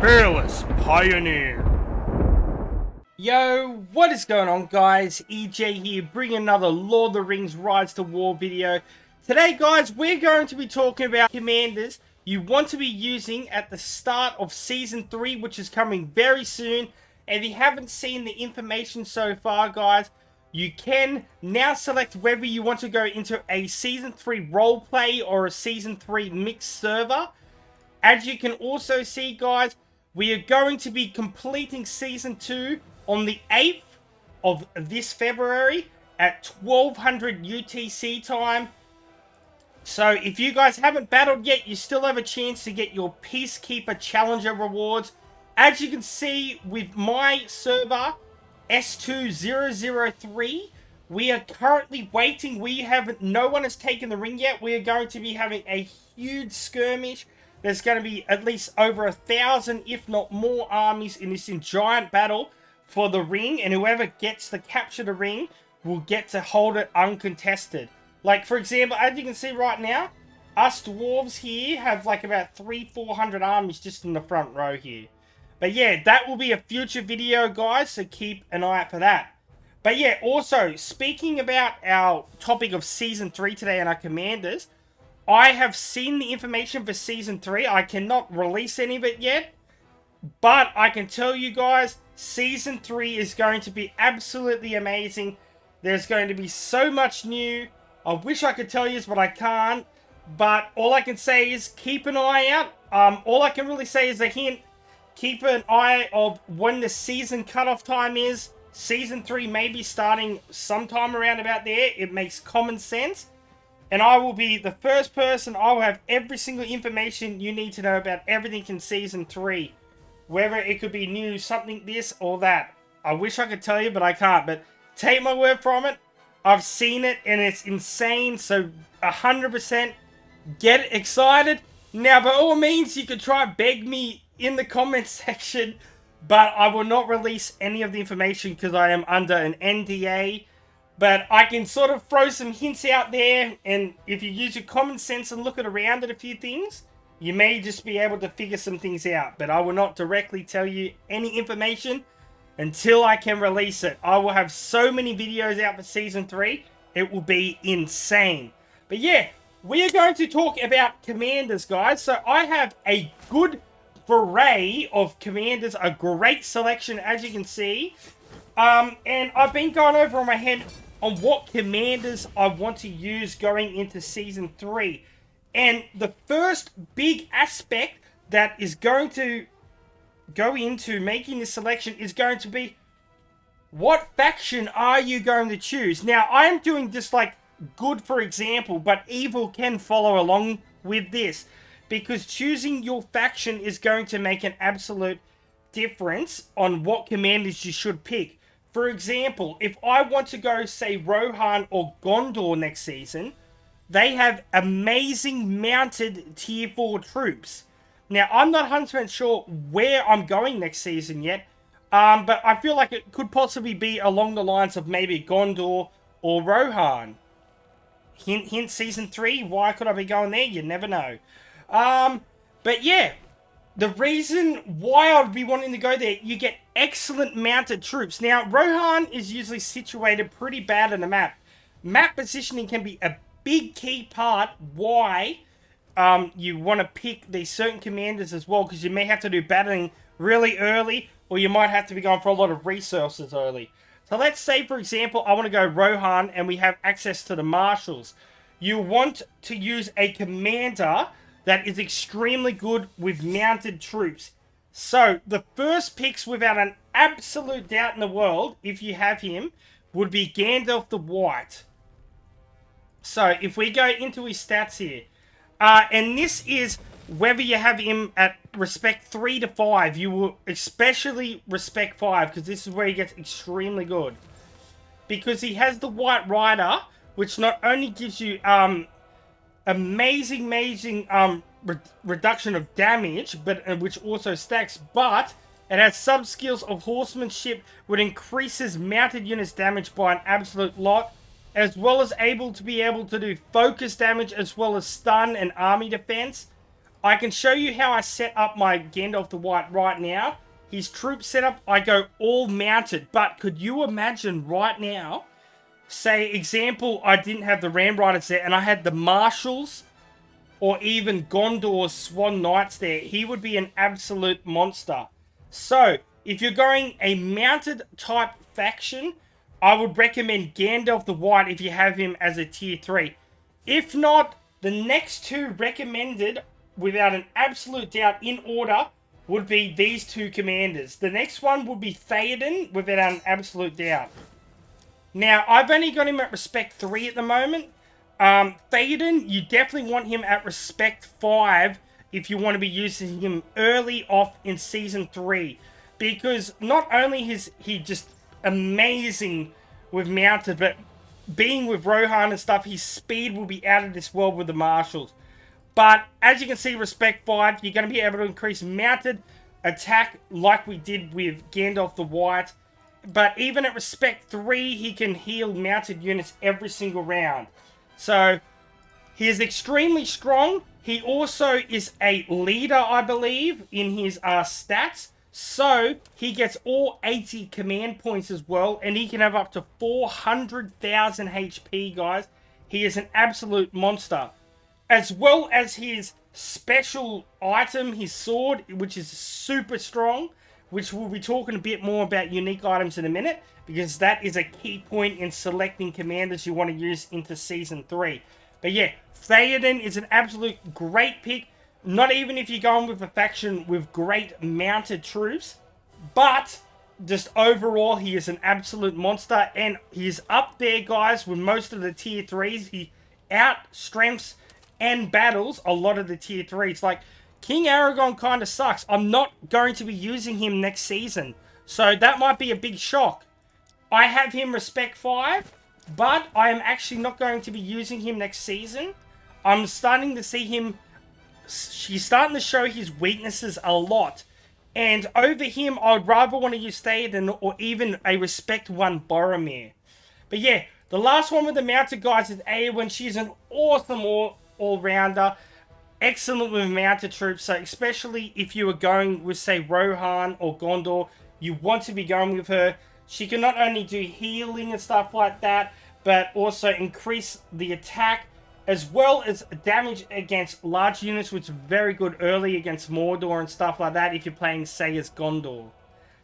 Fearless Pioneer. Yo, what is going on, guys? EJ here, bringing another Lord of the Rings Rise to War video. Today, guys, we're going to be talking about commanders you want to be using at the start of Season 3, which is coming very soon. And if you haven't seen the information so far, guys, you can now select whether you want to go into a Season 3 roleplay or a Season 3 mixed server. As you can also see, guys, we are going to be completing Season 2 on the 8th of this February at 1200 UTC time. So if you guys haven't battled yet, you still have a chance to get your Peacekeeper Challenger rewards. As you can see with my server, S2003, we are currently waiting. No one has taken the ring yet. We are going to be having a huge skirmish. There's going to be at least over 1,000, if not more, armies in this giant battle for the ring. And whoever gets to capture the ring will get to hold it uncontested. Like, for example, as you can see right now, us dwarves here have like about 300-400 armies just in the front row here. But yeah, that will be a future video, guys, so keep an eye out for that. But yeah, also, speaking about our topic of Season 3 today and our commanders, I have seen the information for Season 3. I cannot release any of it yet. But I can tell you guys, Season 3 is going to be absolutely amazing. There's going to be so much new. I wish I could tell you this, but I can't. But all I can say is keep an eye out. All I can really say is a hint. Keep an eye of when the season cutoff time is. Season 3 may be starting sometime around about there. It makes common sense. And I will be the first person. I will have every single information you need to know about everything in Season 3. Whether it could be new, something this or that. I wish I could tell you, but I can't. But take my word from it. I've seen it and it's insane. So 100% get excited. Now, by all means, you can try and beg me in the comments section. But I will not release any of the information because I am under an NDA. But I can sort of throw some hints out there, and if you use your common sense and look around at a few things, you may just be able to figure some things out. But I will not directly tell you any information until I can release it. I will have so many videos out for Season 3, it will be insane. But yeah, we are going to talk about commanders, guys. So I have a good array of commanders, a great selection, as you can see. And I've been going over in my head on what commanders I want to use going into Season 3. And the first big aspect that is going to go into making this selection is going to be, what faction are you going to choose? Now, I am doing this like good, for example, but evil can follow along with this. Because choosing your faction is going to make an absolute difference on what commanders you should pick. For example, if I want to go, say, Rohan or Gondor next season, they have amazing mounted tier 4 troops. Now, I'm not 100% sure where I'm going next season yet, but I feel like it could possibly be along the lines of maybe Gondor or Rohan. Hint Season 3, why could I be going there? You never know. But yeah, the reason why I would be wanting to go there, you get excellent mounted troops. Now, Rohan is usually situated pretty bad on the map. Map positioning can be a big key part why you want to pick these certain commanders as well, because you may have to do battling really early, or you might have to be going for a lot of resources early. So let's say, for example, I want to go Rohan and we have access to the marshals. You want to use a commander that is extremely good with mounted troops. So, the first picks, without an absolute doubt in the world, if you have him, would be Gandalf the White. So, if we go into his stats here, and this is whether you have him at respect 3 to 5, you will especially respect 5, because this is where he gets extremely good. Because he has the White Rider, which not only gives you amazing reduction of damage, but which also stacks, but it has sub skills of horsemanship, which increases mounted units damage by an absolute lot, as well as able to do focus damage, as well as stun and army defense. I can show you how I set up my Gandalf the White right now. His troop setup, I go all mounted. But could you imagine right now, say, example, I didn't have the Ram Riders there and I had the Marshals or even Gondor's Swan Knights there. He would be an absolute monster. So, if you're going a mounted type faction, I would recommend Gandalf the White if you have him as a tier 3. If not, the next two recommended, without an absolute doubt, in order, would be these two commanders. The next one would be THEODEN, without an absolute doubt. Now, I've only got him at Respect 3 at the moment. THEODEN, you definitely want him at Respect 5 if you want to be using him early off in Season 3. Because not only is he just amazing with mounted, but being with Rohan and stuff, his speed will be out of this world with the Marshals. But as you can see, Respect 5, you're going to be able to increase mounted attack like we did with Gandalf the White. But even at Respect 3, he can heal mounted units every single round. So, he is extremely strong. He also is a leader, I believe, in his stats. So, he gets all 80 command points as well. And he can have up to 400,000 HP, guys. He is an absolute monster. As well as his special item, his sword, which is super strong. Which we'll be talking a bit more about unique items in a minute. Because that is a key point in selecting commanders you want to use into Season 3. But yeah, Theoden is an absolute great pick. Not even if you're going with a faction with great mounted troops. But just overall, he is an absolute monster. And he's up there, guys, with most of the tier 3s. He outstrengths and battles a lot of the tier 3s. Like, King Aragorn kind of sucks. I'm not going to be using him next season. So that might be a big shock. I have him Respect 5. But I am actually not going to be using him next season. I'm starting to see him. He's starting to show his weaknesses a lot. And over him, I would rather want to use Theoden or even a Respect 1 Borromir. But yeah, the last one with the mounted guys is EOWYN. She's an awesome all-rounder. Excellent with mounted troops. So especially if you are going with, say, Rohan or Gondor, you want to be going with her. She can not only do healing and stuff like that, but also increase the attack, as well as damage against large units, which is very good early against Mordor and stuff like that if you're playing, say, as Gondor.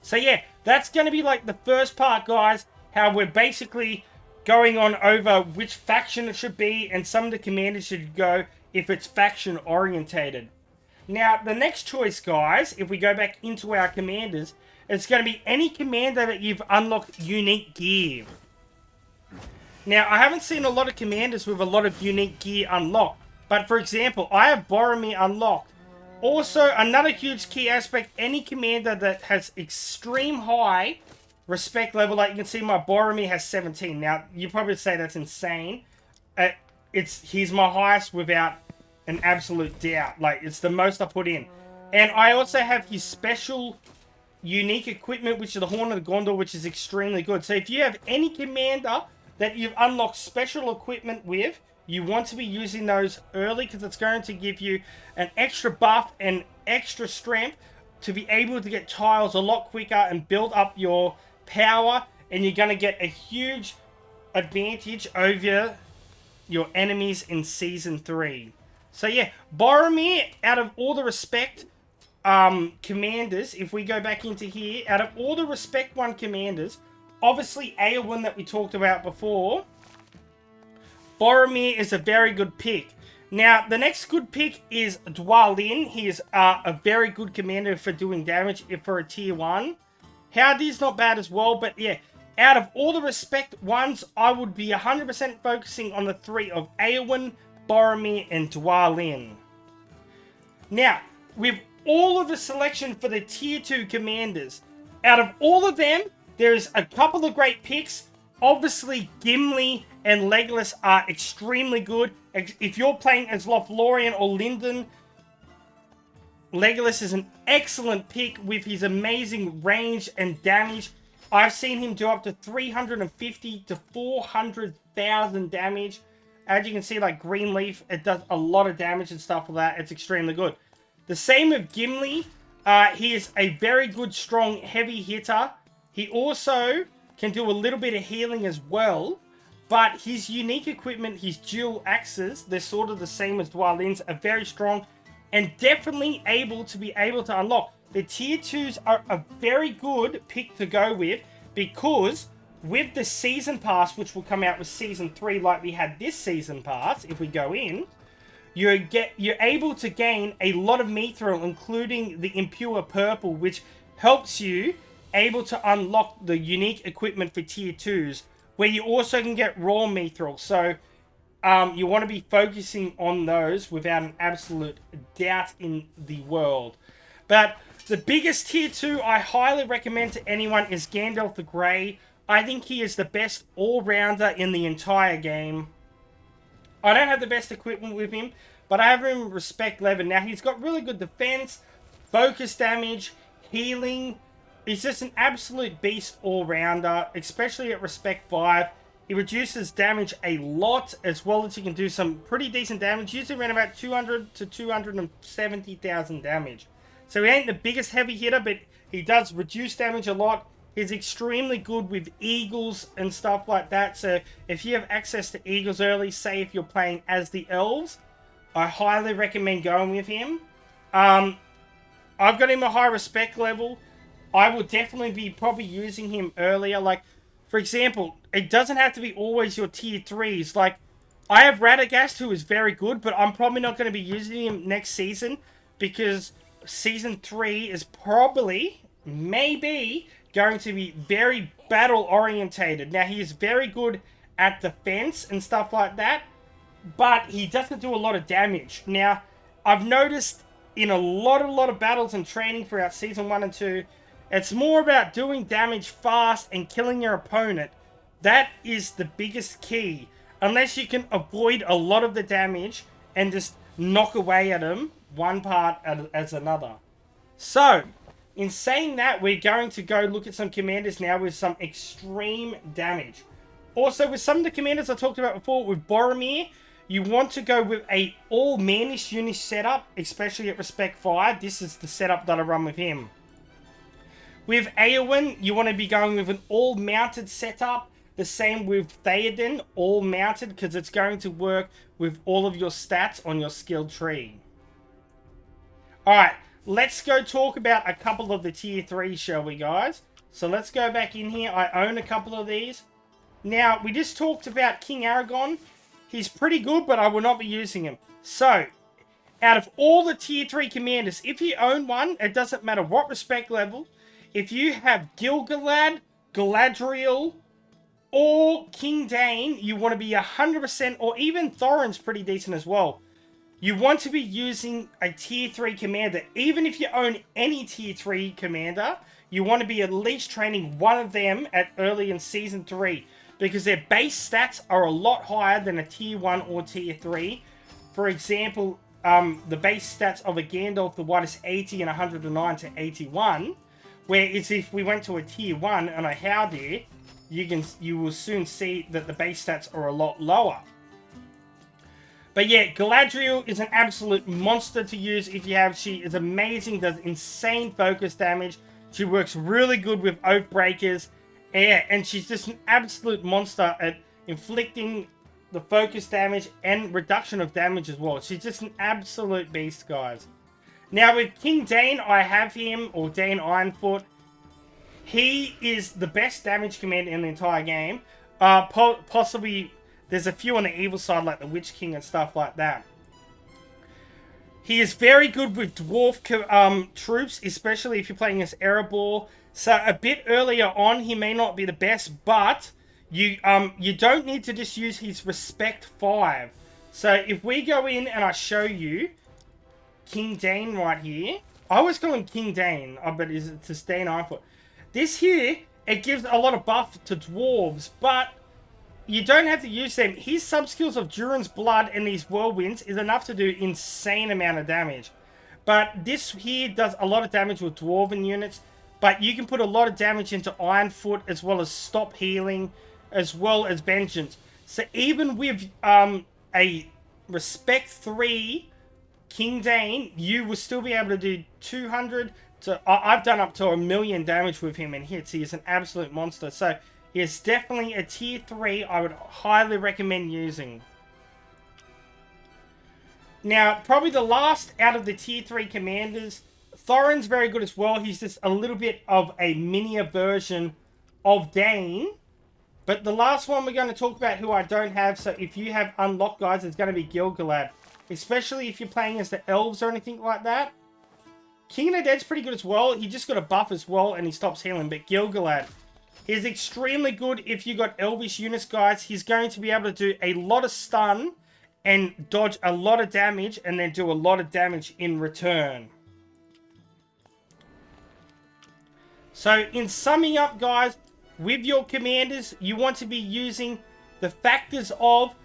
So yeah, that's going to be like the first part, guys, how we're basically going on over which faction it should be and some of the commanders should go if it's faction orientated. Now, the next choice, guys, if we go back into our commanders, it's going to be any commander that you've unlocked unique gear. Now, I haven't seen a lot of commanders with a lot of unique gear unlocked. But, for example, I have Borromir unlocked. Also, another huge key aspect, any commander that has extreme high respect level, like you can see my Borromir has 17. Now, you probably say that's insane. He's my highest without an absolute doubt. Like, it's the most I put in. And I also have his special unique equipment, which is the Horn of the Gondor, which is extremely good. So if you have any commander that you've unlocked special equipment with, you want to be using those early because it's going to give you an extra buff and extra strength to be able to get tiles a lot quicker and build up your power, and you're going to get a huge advantage over your enemies in Season 3. So yeah, Borromir, out of all the Respect commanders, if we go back into here, out of all the Respect 1 commanders, obviously EOWYN that we talked about before, Borromir is a very good pick. Now, the next good pick is Dwalin. He is a very good commander for doing damage for a tier 1. Howdy's not bad as well, but yeah, out of all the Respect 1s, I would be 100% focusing on the 3 of EOWYN, Borromir, and Dwalin. Now, with all of the selection for the tier 2 commanders, out of all of them, there's a couple of great picks. Obviously, Gimli and Legolas are extremely good. If you're playing as Lothlorien or Lindon, Legolas is an excellent pick with his amazing range and damage. I've seen him do up to 350 to 400,000 damage. As you can see, like Greenleaf, it does a lot of damage and stuff like that. It's extremely good. The same with Gimli. He is a very good, strong, heavy hitter. He also can do a little bit of healing as well. But his unique equipment, his dual axes, they're sort of the same as Dwalin's, are very strong and definitely able to unlock. The tier 2s are a very good pick to go with, because with the season pass, which will come out with season 3 like we had this season pass, if we go in, you're able to gain a lot of mithril, including the impure purple, which helps you able to unlock the unique equipment for tier 2s, where you also can get raw mithril. So you want to be focusing on those without an absolute doubt in the world. But the biggest tier 2 I highly recommend to anyone is Gandalf the Grey. I think he is the best all-rounder in the entire game. I don't have the best equipment with him, but I have him respect 11. Now, he's got really good defense, focus damage, healing. He's just an absolute beast all-rounder, especially at respect 5. He reduces damage a lot, as well as he can do some pretty decent damage, usually around about 200 to 270,000 damage. So he ain't the biggest heavy hitter, but he does reduce damage a lot. He's extremely good with eagles and stuff like that. So if you have access to eagles early, say if you're playing as the elves, I highly recommend going with him. I've got him a high respect level. I will definitely be probably using him earlier. Like, for example, it doesn't have to be always your tier 3s. Like, I have Radagast, who is very good, but I'm probably not going to be using him next season, because season 3 is probably, maybe, going to be very battle orientated. Now, he is very good at defense and stuff like that, but he doesn't do a lot of damage. Now, I've noticed in a lot of battles and training throughout season 1 and 2, it's more about doing damage fast and killing your opponent. That is the biggest key. Unless you can avoid a lot of the damage and just knock away at them, one part as another. So, in saying that, we're going to go look at some commanders now with some extreme damage. Also, with some of the commanders I talked about before, with Borromir, you want to go with a all-manish unit setup, especially at respect 5. This is the setup that I run with him. With EOWYN, you want to be going with an all-mounted setup. The same with THEODEN, all-mounted, because it's going to work with all of your stats on your skill tree. Alright, let's go talk about a couple of the tier 3s, shall we, guys? So let's go back in here. I own a couple of these. Now, we just talked about King Aragon. He's pretty good, but I will not be using him. So, out of all the tier 3 commanders, if you own one, it doesn't matter what respect level. If you have GILGALAD, GALADRIEL, or King DAIN, you want to be 100%, or even Thorin's pretty decent as well. You want to be using a tier 3 commander. Even if you own any tier 3 commander, you want to be at least training one of them at early in season 3. Because their base stats are a lot higher than a tier 1 or tier 3. For example, the base stats of a Gandalf the White is 80 and 109 to 81. Whereas if we went to a tier 1 and a Howdir, you will soon see that the base stats are a lot lower. But yeah, Galadriel is an absolute monster to use if you have. She is amazing, does insane focus damage. She works really good with Oathbreakers. Yeah, and she's just an absolute monster at inflicting the focus damage and reduction of damage as well. She's just an absolute beast, guys. Now, with King DAIN, I have him, or DAIN Ironfoot. He is the best damage commander in the entire game. Possibly, there's a few on the evil side, like the Witch King and stuff like that. He is very good with dwarf troops, especially if you're playing as Erebor. So, a bit earlier on, he may not be the best, but you don't need to just use his respect 5. So, if we go in and I show you King DAIN right here. I always call him King DAIN, but it's just DAIN Ironfoot. This here, it gives a lot of buff to dwarves, but you don't have to use them. His sub-skills of Durin's Blood and these Whirlwinds is enough to do insane amount of damage. But this here does a lot of damage with Dwarven units, but you can put a lot of damage into Ironfoot, as well as stop healing, as well as Vengeance. So even with a Respect 3 King Dain, you will still be able to do 200 to... I've done up to 1,000,000 damage with him in hits. He is an absolute monster. So, he is definitely a tier 3 I would highly recommend using. Now, probably the last out of the tier 3 commanders, Thorin's very good as well. He's just a little bit of a minier version of Dain. But the last one we're going to talk about who I don't have, so if you have unlocked, guys, it's going to be GILGALAD. Especially if you're playing as the elves or anything like that. King of the Dead's pretty good as well. He just got a buff as well and he stops healing. But GILGALAD is extremely good if you got elvish units, guys. He's going to be able to do a lot of stun and dodge a lot of damage and then do a lot of damage in return. So in summing up, guys, with your commanders, you want to be using the factors of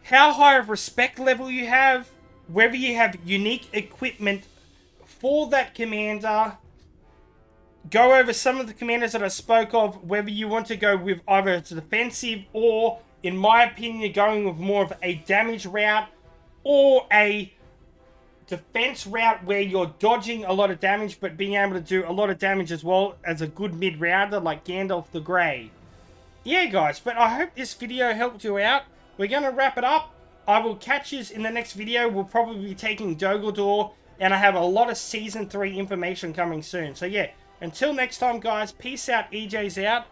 how high of respect level you have, whether you have unique equipment for that commander. Go over some of the commanders that I spoke of, whether you want to go with either it's defensive or, in my opinion, you're going with more of a damage route or a defense route where you're dodging a lot of damage but being able to do a lot of damage as well as a good mid-rounder like Gandalf the Grey. Yeah, guys, but I hope this video helped you out. We're going to wrap it up. I will catch you in the next video. We'll probably be taking Dogaldor, and I have a lot of Season 3 information coming soon. So yeah, until next time, guys, peace out, EJ's out,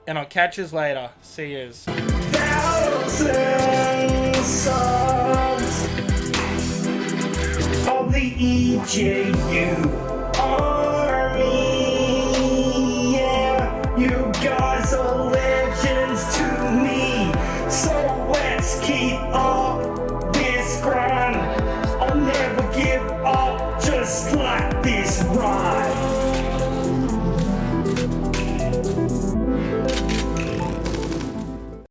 and I'll catch you later. See yous. Thousands songs of the EJU army. Yeah, you guys are legends to me, so let's keep on.